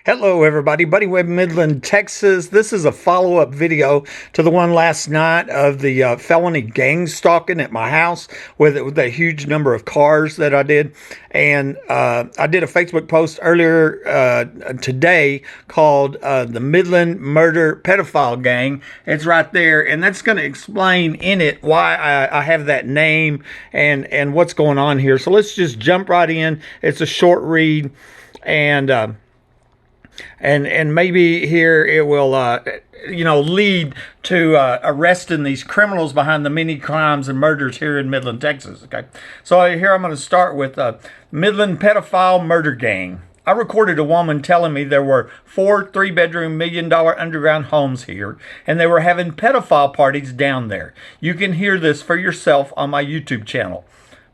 Hello everybody, Buddy Webb, Midland, Texas. This is a follow-up video to the one last night of the felony gang stalking at my house with a huge number of cars that I did. And I did a Facebook post earlier today called the Midland Murder Pedophile Gang. It's right there, and that's going to explain in it why I have that name and what's going on here. So let's just jump right in. It's a short read, and maybe here it will lead to arresting these criminals behind the many crimes and murders here in Midland, Texas. Okay, so here I'm going to start with Midland Pedophile Murder Gang. I recorded a woman telling me there were 4 3-bedroom $1 million underground homes here, and they were having pedophile parties down there. You can hear this for yourself on my YouTube channel.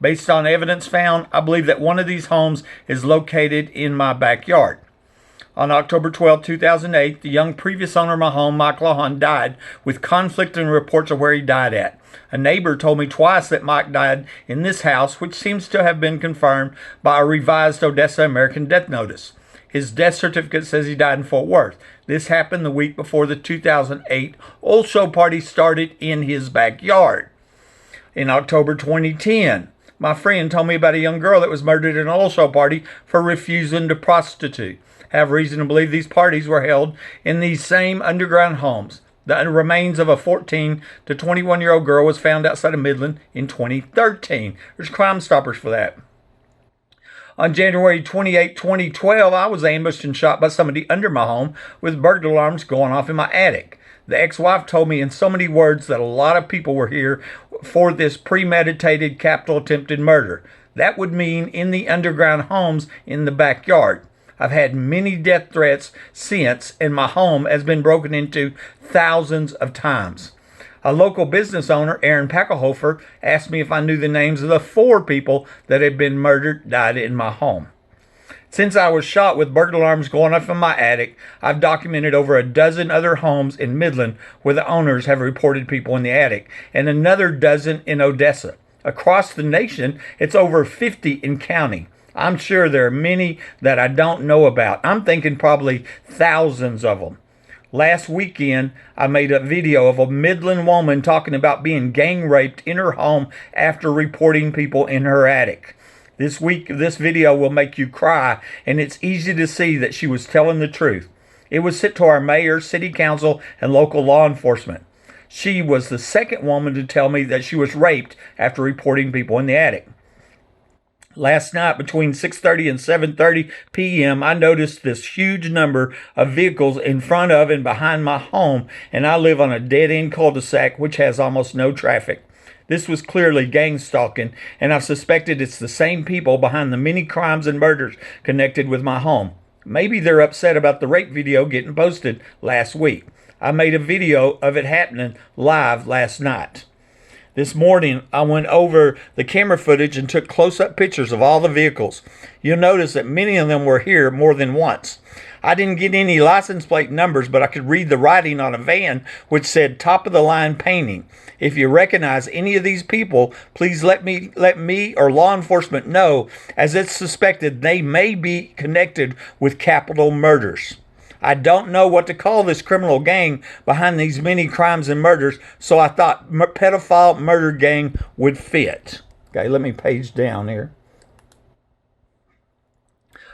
Based on evidence found, I believe that one of these homes is located in my backyard. On October 12, 2008, the young previous owner of my home, Mike Lawhon, died with conflicting reports of where he died at. A neighbor told me twice that Mike died in this house, which seems to have been confirmed by a revised Odessa American Death Notice. His death certificate says he died in Fort Worth. This happened the week before the 2008 oil show party started in his backyard. In October 2010, my friend told me about a young girl that was murdered at an oil show party for refusing to prostitute. Have reason to believe these parties were held in these same underground homes. The remains of a 14 to 21-year-old girl was found outside of Midland in 2013. There's Crime Stoppers for that. On January 28, 2012, I was ambushed and shot by somebody under my home with burglar alarms going off in my attic. The ex-wife told me in so many words that a lot of people were here for this premeditated capital attempted murder. That would mean in the underground homes in the backyard. I've had many death threats since, and my home has been broken into thousands of times. A local business owner, Aaron Packelhofer, asked me if I knew the names of the 4 people that had been murdered, died in my home. Since I was shot with burglar alarms going off in my attic, I've documented over a dozen other homes in Midland where the owners have reported people in the attic, and another dozen in Odessa. Across the nation, it's over 50 in county. I'm sure there are many that I don't know about. I'm thinking probably thousands of them. Last weekend, I made a video of a Midland woman talking about being gang raped in her home after reporting people in her attic. This video will make you cry, and it's easy to see that she was telling the truth. It was sent to our mayor, city council, and local law enforcement. She was the second woman to tell me that she was raped after reporting people in the attic. Last night, between 6:30 and 7:30 p.m., I noticed this huge number of vehicles in front of and behind my home, and I live on a dead-end cul-de-sac which has almost no traffic. This was clearly gang stalking, and I've suspected it's the same people behind the many crimes and murders connected with my home. Maybe they're upset about the rape video getting posted last week. I made a video of it happening live last night. This morning, I went over the camera footage and took close-up pictures of all the vehicles. You'll notice that many of them were here more than once. I didn't get any license plate numbers, but I could read the writing on a van which said top-of-the-line painting. If you recognize any of these people, please let me or law enforcement know, as it's suspected they may be connected with capital murders. I don't know what to call this criminal gang behind these many crimes and murders, so I thought pedophile murder gang would fit. Okay, let me page down here.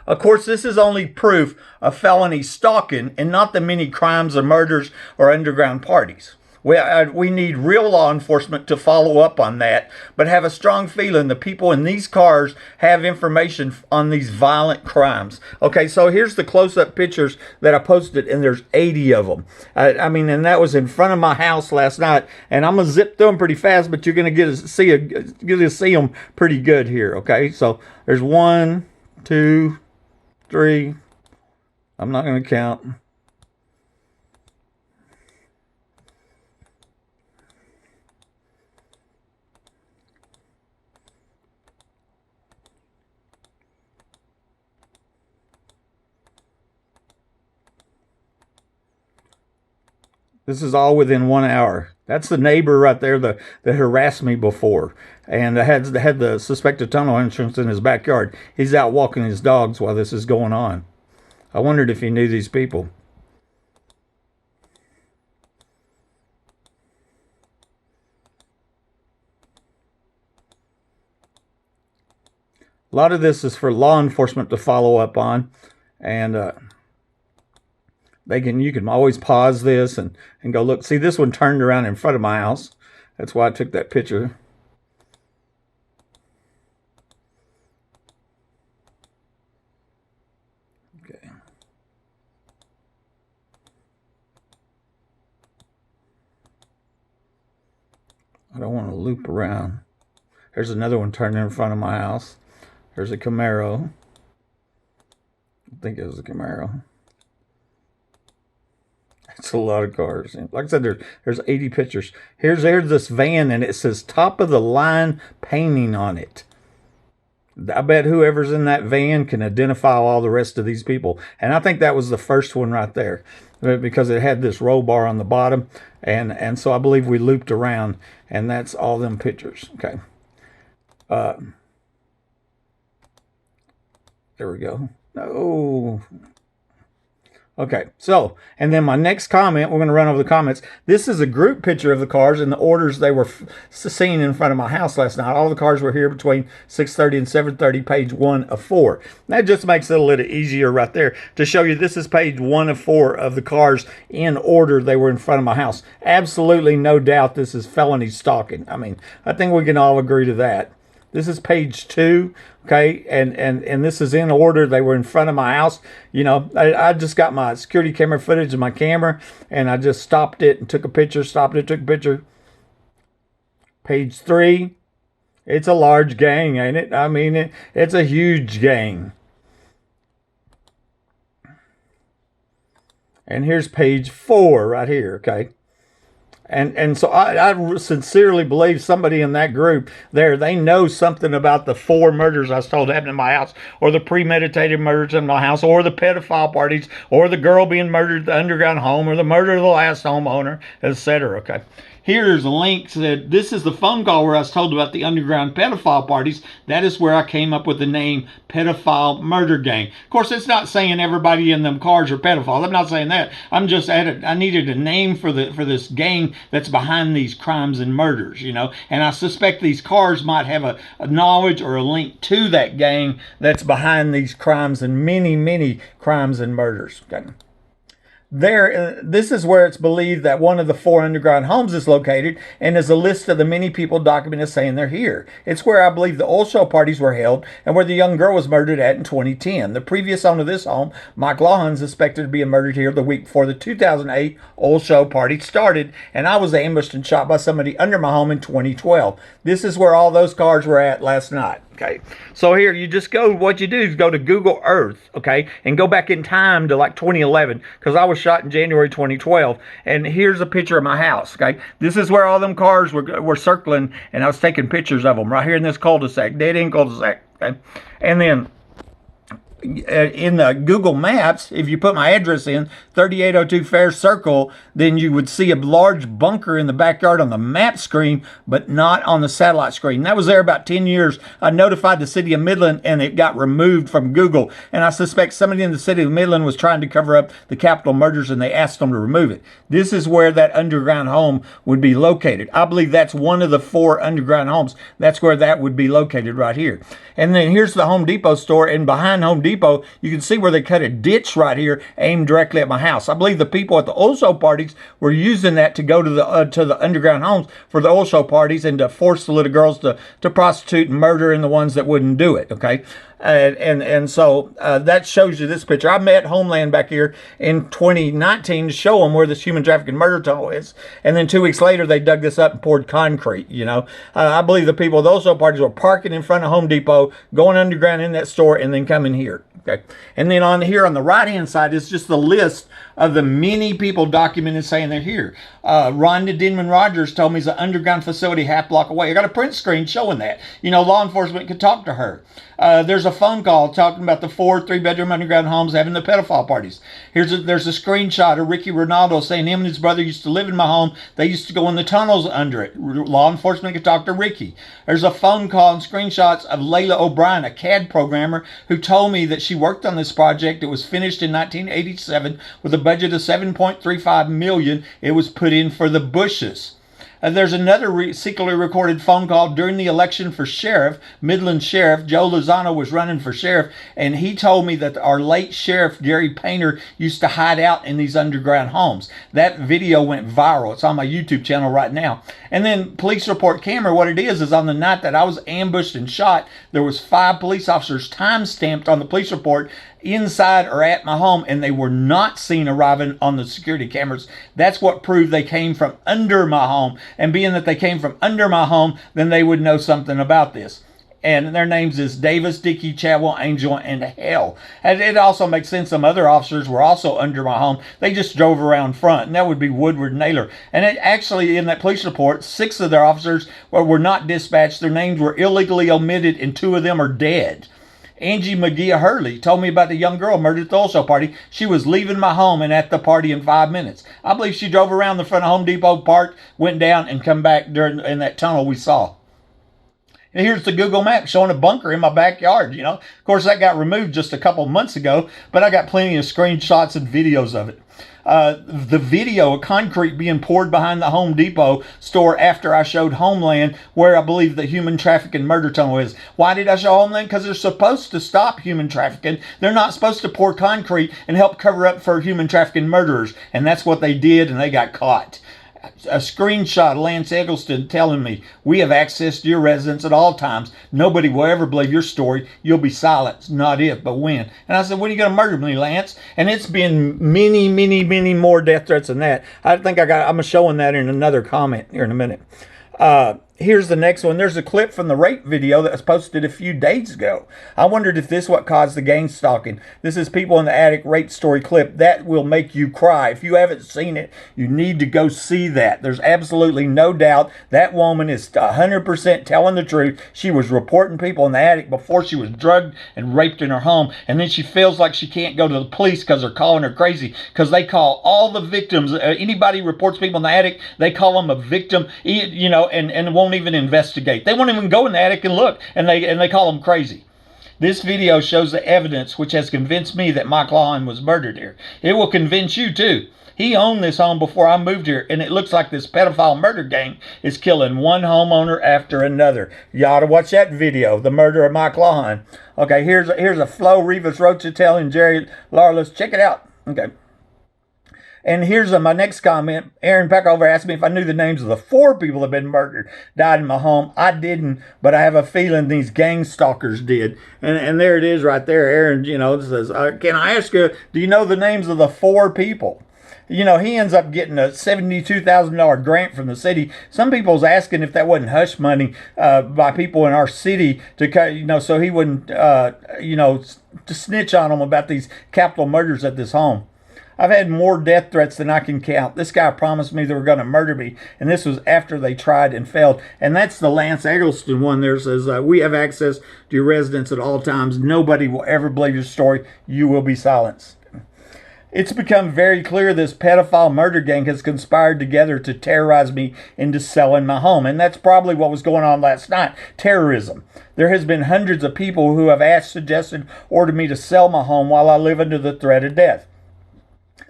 Of course, this is only proof of felony stalking and not the many crimes or murders or underground parties. We need real law enforcement to follow up on that, but have a strong feeling the people in these cars have information on these violent crimes. Okay, so here's the close-up pictures that I posted, and there's 80 of them. And that was in front of my house last night, and I'm gonna zip through them pretty fast, but you're gonna get to see them pretty good here. Okay, so there's 1, 2, 3. I'm not gonna count. This is all within 1 hour. That's the neighbor right there that harassed me before, and had the suspected tunnel entrance in his backyard. He's out walking his dogs while this is going on. I wondered if he knew these people. A lot of this is for law enforcement to follow up on, and you can always pause this and go look. See, this one turned around in front of my house. That's why I took that picture. Okay. I don't want to loop around. There's another one turning in front of my house. There's a Camaro. I think it was a Camaro. It's a lot of cars. Like I said, there's 80 pictures. There's this van, and it says top of the line painting on it. I bet whoever's in that van can identify all the rest of these people. And I think that was the first one right there, because it had this roll bar on the bottom. And so I believe we looped around, and that's all them pictures. Okay. There we go. Oh. Okay, so, and then my next comment, we're going to run over the comments. This is a group picture of the cars in the orders they were seen in front of my house last night. All the cars were here between 6:30 and 7:30, page 1 of 4. That just makes it a little easier right there to show you this is page 1 of 4 of the cars in order they were in front of my house. Absolutely no doubt this is felony stalking. I mean, I think we can all agree to that. This is page 2, okay, and this is in order. They were in front of my house. You know, I just got my security camera footage of my camera, and I just stopped it and took a picture, stopped it, took a picture. Page 3, it's a large gang, ain't it? I mean, it's a huge gang. And here's page 4 right here, okay? And so I sincerely believe somebody in that group there, they know something about the 4 murders I was told happened in my house, or the premeditated murders in my house, or the pedophile parties, or the girl being murdered at the underground home, or the murder of the last homeowner, etc. Okay. Here's a link that this is the phone call where I was told about the underground pedophile parties. That is where I came up with the name Pedophile Murder Gang. Of course, it's not saying everybody in them cars are pedophiles. I'm not saying that. I'm just I needed a name for this gang that's behind these crimes and murders, you know. And I suspect these cars might have a knowledge or a link to that gang that's behind these crimes and many, many crimes and murders. Okay. This is where it's believed that one of the 4 underground homes is located, and is a list of the many people documented saying they're here. It's where I believe the oil show parties were held, and where the young girl was murdered at in 2010. The previous owner of this home, Mike Lawhon, is suspected to be murdered here the week before the 2008 oil show party started, and I was ambushed and shot by somebody under my home in 2012. This is where all those cars were at last night. Okay, so here you just go, what you do is go to Google Earth, okay, and go back in time to like 2011, because I was shot in January 2012, and here's a picture of my house, okay. This is where all them cars were circling, and I was taking pictures of them right here in this cul-de-sac, dead end cul-de-sac, okay. And then in the Google Maps, if you put my address in, 3802 Fair Circle, then you would see a large bunker in the backyard on the map screen, but not on the satellite screen. That was there about 10 years. I notified the city of Midland, and it got removed from Google. And I suspect somebody in the city of Midland was trying to cover up the capital murders, and they asked them to remove it. This is where that underground home would be located. I believe that's one of the 4 underground homes. That's where that would be located right here. And then here's the Home Depot store, and behind Home Depot, you can see where they cut a ditch right here aimed directly at my house. I believe the people at the oil show parties were using that to go to the underground homes for the oil show parties, and to force the little girls to prostitute and murder in the ones that wouldn't do it, okay? So that shows you this picture. I met Homeland back here in 2019 to show them where this human trafficking murder tunnel is. And then 2 weeks later, they dug this up and poured concrete, you know. I believe the people of those show parties were parking in front of Home Depot, going underground in that store, and then coming here. Okay. And then on here on the right-hand side is just the list of the many people documented saying they're here. Rhonda Denman Rogers told me it's an underground facility half block away. I got a print screen showing that. You know, law enforcement could talk to her. There's a phone call talking about the 4 3-bedroom underground homes having the pedophile parties. There's a screenshot of Ricky Ronaldo saying him and his brother used to live in my home. They used to go in the tunnels under it. Law enforcement could talk to Ricky. There's a phone call and screenshots of Layla O'Brien, a CAD programmer, who told me that she worked on this project. It was finished in 1987 with a budget of $7.35 million. It was put in for the Bushes. There's another secretly recorded phone call during the election for sheriff, Midland Sheriff. Joe Lozano was running for sheriff, and he told me that our late sheriff, Gary Painter, used to hide out in these underground homes. That video went viral. It's on my YouTube channel right now. And then police report camera, what it is on the night that I was ambushed and shot, there was 5 police officers time-stamped on the police report inside or at my home, and they were not seen arriving on the security cameras. That's what proved they came from under my home. And being that they came from under my home, then they would know something about this. And their names is Davis, Dickey, Chadwell, Angel, and Hell. And it also makes sense some other officers were also under my home. They just drove around front, and that would be Woodward and Naylor. And it actually, in that police report, 6 of their officers were not dispatched. Their names were illegally omitted, and 2 of them are dead. Angie McGee Hurley told me about the young girl murdered at the oil show party. She was leaving my home and at the party in 5 minutes. I believe she drove around the front of Home Depot, parked, went down, and come back in that tunnel we saw. And here's the Google map showing a bunker in my backyard, Of course, that got removed just a couple months ago, but I got plenty of screenshots and videos of it. The video of concrete being poured behind the Home Depot store after I showed Homeland, where I believe the human trafficking murder tunnel is. Why did I show Homeland? Because they're supposed to stop human trafficking. They're not supposed to pour concrete and help cover up for human trafficking murderers. And that's what they did, and they got caught. A screenshot of Lance Eggleston telling me, we have access to your residence at all times. Nobody will ever believe your story. You'll be silenced, not if, but when. And I said, when are you going to murder me, Lance? And it's been many, many, many more death threats than that. I'm showing that in another comment here in a minute. Here's the next one. There's a clip from the rape video that was posted a few days ago. I wondered if this is what caused the gang stalking. This is people in the attic rape story clip. That will make you cry. If you haven't seen it, you need to go see that. There's absolutely no doubt that woman is 100% telling the truth. She was reporting people in the attic before she was drugged and raped in her home. And then she feels like she can't go to the police because they're calling her crazy, because they call all the victims. Anybody who reports people in the attic, they call them a victim, and won't even investigate. They won't even go in the attic and look, and they call them crazy. This video shows the evidence which has convinced me that Mike Lawhon was murdered here. It will convince you too. He owned this home before I moved here, and it looks like this pedophile murder gang is killing one homeowner after another. You ought to watch that video, the murder of Mike Lawhon. Okay, here's a Flo Rivas Rochetel and Jerry Larless. Check it out. Okay. And here's my next comment. Aaron Peckover asked me if I knew the names of the 4 people that have been murdered, died in my home. I didn't, but I have a feeling these gang stalkers did. And there it is right there. Aaron, says, can I ask you, do you know the names of the 4 people? He ends up getting a $72,000 grant from the city. Some people's asking if that wasn't hush money by people in our city to, so he wouldn't, to snitch on them about these capital murders at this home. I've had more death threats than I can count. This guy promised me they were going to murder me, and this was after they tried and failed. And that's the Lance Eggleston one there. Says, we have access to your residence at all times. Nobody will ever believe your story. You will be silenced. It's become very clear this pedophile murder gang has conspired together to terrorize me into selling my home. And that's probably what was going on last night. Terrorism. There has been hundreds of people who have asked, suggested, ordered me to sell my home while I live under the threat of death.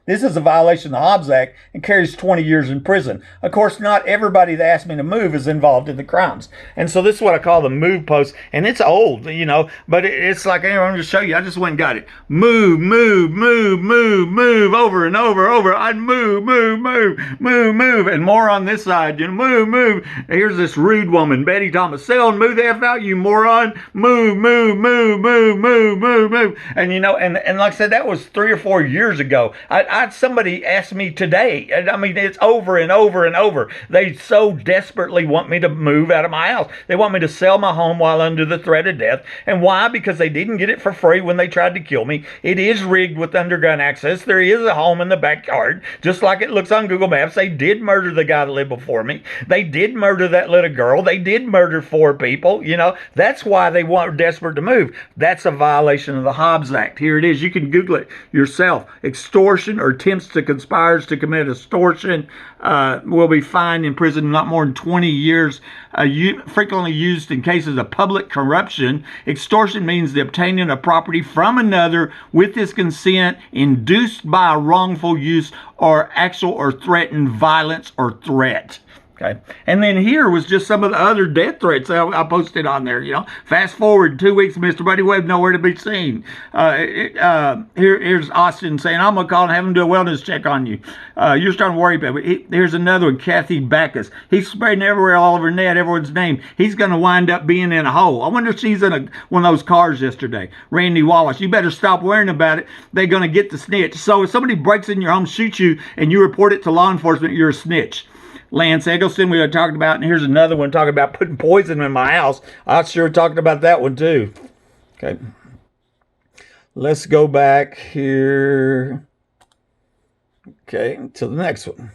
This is a violation of the Hobbs Act and carries 20 years in prison. Of course, not everybody that asked me to move is involved in the crimes. And so this is what I call the move post. And it's old, but it's like, I'm going to show you. I just went and got it. Move, move, move, move, move, over and over, over. I'd move, move, move, move, move. And more on this side, move, move. Here's this rude woman, Betty Thomas. Sell and move the F out, you moron. Move, move, move, move, move, move, move. And, and like I said, that was 3 or 4 years ago. somebody asked me today, and I mean, it's over and over and over. They so desperately want me to move out of my house. They want me to sell my home while under the threat of death. And why? Because they didn't get it for free when they tried to kill me. It is rigged with underground access. There is a home in the backyard, just like it looks on Google Maps. They did murder the guy that lived before me. They did murder that little girl. They did murder 4 people. You know, that's why they want desperate to move. That's a violation of the Hobbs Act. Here it is. You can Google it yourself. Extortion or attempts to conspires to commit extortion will be fined in prison not more than 20 years. Frequently used in cases of public corruption. Extortion means the obtaining of property from another with his consent, induced by a wrongful use or actual or threatened violence or threat. Okay. And then here was just some of the other death threats I posted on there. You know, fast forward 2 weeks, Mr. Buddy Webb nowhere to be seen. Here's Austin saying, I'm going to call and have him do a wellness check on you. You're starting to worry about it. Here's another one, Kathy Backus. He's spreading everywhere all over net, everyone's name. He's going to wind up being in a hole. I wonder if she's in one of those cars yesterday. Randy Wallace, you better stop worrying about it. They're going to get the snitch. So if somebody breaks in your home, shoots you, and you report it to law enforcement, you're a snitch. Lance Eggleston, we talked about, and here's another one talking about putting poison in my house. I sure talked about that one too. Okay. Let's go back here. Okay, to the next one.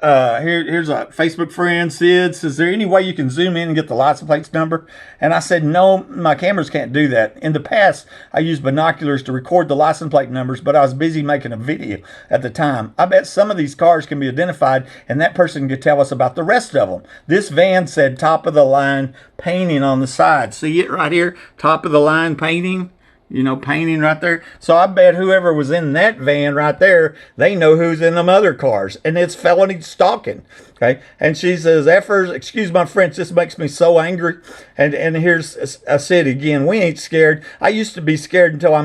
Here's a Facebook friend, Sid, says, is there any way you can zoom in and get the license plate number? And I said, no, my cameras can't do that. In the past, I used binoculars to record the license plate numbers, but I was busy making a video at the time. I bet some of these cars can be identified, and that person could tell us about the rest of them. This van said top of the line painting on the side. See it right here? Top of the line painting. You know, painting right there. So I bet whoever was in that van right there, they know who's in them other cars. And it's felony stalking. Okay. And she says, effers, excuse my French, this makes me so angry. And here's, I said again, we ain't scared. I used to be scared until I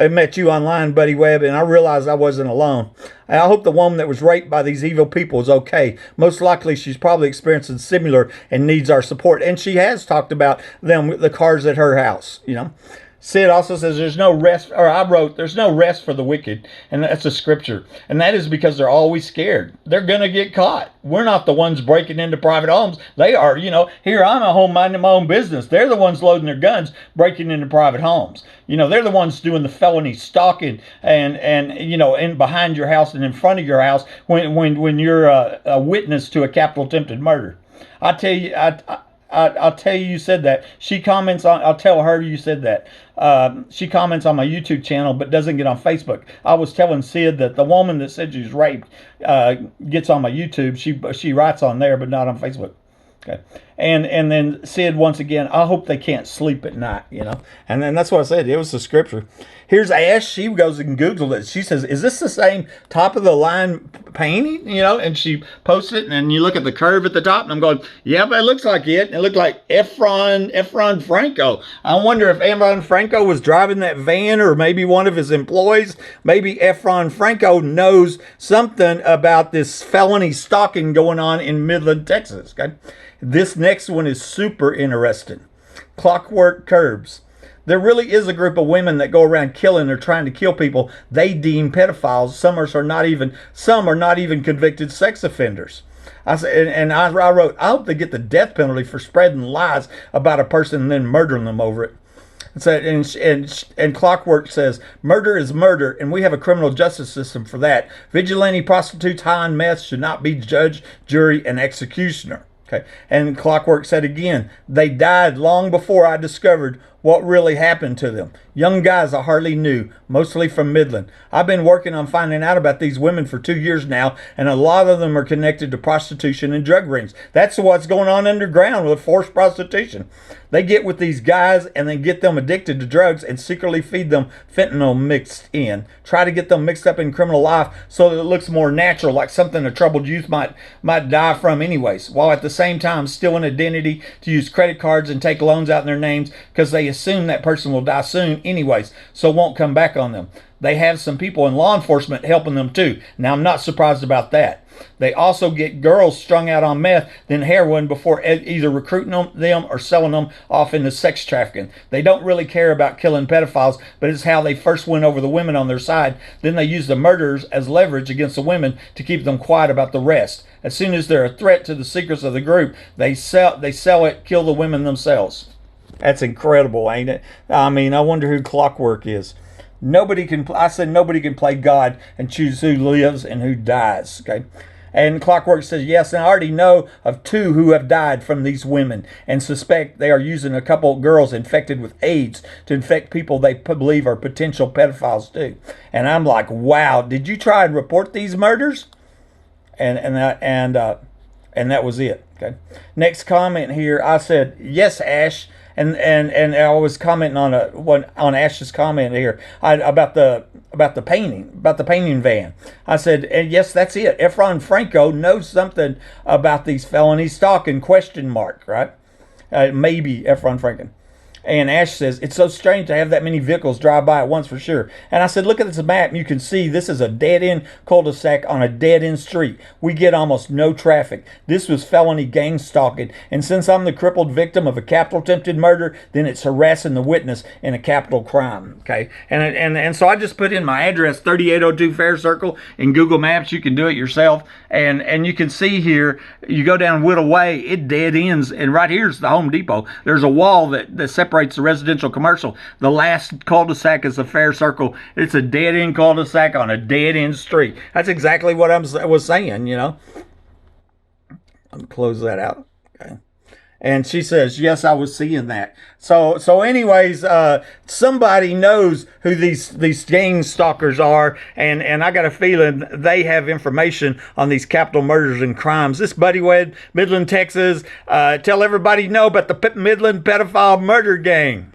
met you online, Buddy Webb, and I realized I wasn't alone. And I hope the woman that was raped by these evil people is okay. Most likely she's probably experiencing similar and needs our support. And she has talked about the cars at her house, you know. Sid also says there's no rest, or I wrote, there's no rest for the wicked, and that's a scripture. And that is because they're always scared. They're going to get caught. We're not the ones breaking into private homes. They are, you know, here I'm a home minding my own business. They're the ones loading their guns, breaking into private homes. You know, they're the ones doing the felony stalking and you know, in behind your house and in front of your house when you're a witness to a capital attempted murder. I tell you, I'll tell you said that. She comments on, I'll tell her you said that. She comments on my YouTube channel, but doesn't get on Facebook. I was telling Sid that the woman that said she was raped gets on my YouTube. She writes on there, but not on Facebook. Okay. And then Sid, once again, I hope they can't sleep at night, you know. And then that's what I said. It was the scripture. Here's Ash. She goes and Googled it. She says, is this the same top of the line painting? You know, and she posts it, and you look at the curve at the top, and I'm going, yeah, but it looks like it. It looked like Efron Franco. I wonder if Efron Franco was driving that van, or maybe one of his employees. Maybe Efron Franco knows something about this felony stalking going on in Midland, Texas. Okay. This next one is super interesting. Clockwork Curbs. There really is a group of women that go around killing or trying to kill people they deem pedophiles. Some are not even convicted sex offenders. I said, and I wrote, I hope they get the death penalty for spreading lies about a person and then murdering them over it. And Clockwork says, murder is murder, and we have a criminal justice system for that. Vigilante prostitutes high on meth should not be judge, jury, and executioner. Okay. And Clockwork said again, they died long before I discovered what really happened to them. Young guys I hardly knew, mostly from Midland. I've been working on finding out about these women for 2 years now, and a lot of them are connected to prostitution and drug rings. That's what's going on underground with forced prostitution. They get with these guys and then get them addicted to drugs and secretly feed them fentanyl mixed in. Try to get them mixed up in criminal life so that it looks more natural, like something a troubled youth might die from anyways, while at the same time stealing identity to use credit cards and take loans out in their names because they assume that person will die soon anyways, so won't come back on them. They have some people in law enforcement helping them too. Now, I'm not surprised about that. They also get girls strung out on meth, then heroin, before either recruiting them or selling them off into sex trafficking. They don't really care about killing pedophiles, but it's how they first win over the women on their side. Then they use the murderers as leverage against the women to keep them quiet about the rest. As soon as they're a threat to the secrets of the group, they sell it, kill the women themselves. That's incredible, ain't it? I mean, I wonder who Clockwork is. I said nobody can play God and choose who lives and who dies, okay? And Clockwork says, yes, and I already know of 2 who have died from these women and suspect they are using a couple of girls infected with AIDS to infect people they believe are potential pedophiles too. And I'm like, wow, did you try and report these murders? And that was it, okay? Next comment here, I said, yes, Ash. And I was commenting on Ash's comment here about the painting van. I said, and yes, that's it. Efron Franco knows something about these felonies. Stalking ? Right? Maybe Efron Franco. And Ash says, it's so strange to have that many vehicles drive by at once for sure. And I said, look at this map and you can see this is a dead-end cul-de-sac on a dead-end street. We get almost no traffic. This was felony gang stalking. And since I'm the crippled victim of a capital attempted murder, then it's harassing the witness in a capital crime. Okay. And so I just put in my address, 3802 Fair Circle, in Google Maps. You can do it yourself. And you can see here, you go down Whittle Way, it dead ends. And right here's the Home Depot. There's a wall that separates the residential commercial. The last cul-de-sac is the Fair Circle. It's a dead-end cul-de-sac on a dead-end street. That's exactly what I was saying, you know. I'll close that out. Okay. And she says, yes, I was seeing that. So anyways, somebody knows who these gang stalkers are, and I got a feeling they have information on these capital murders and crimes. This Buddy Wed, Midland, Texas. Tell everybody you know about the Midland pedophile murder gang.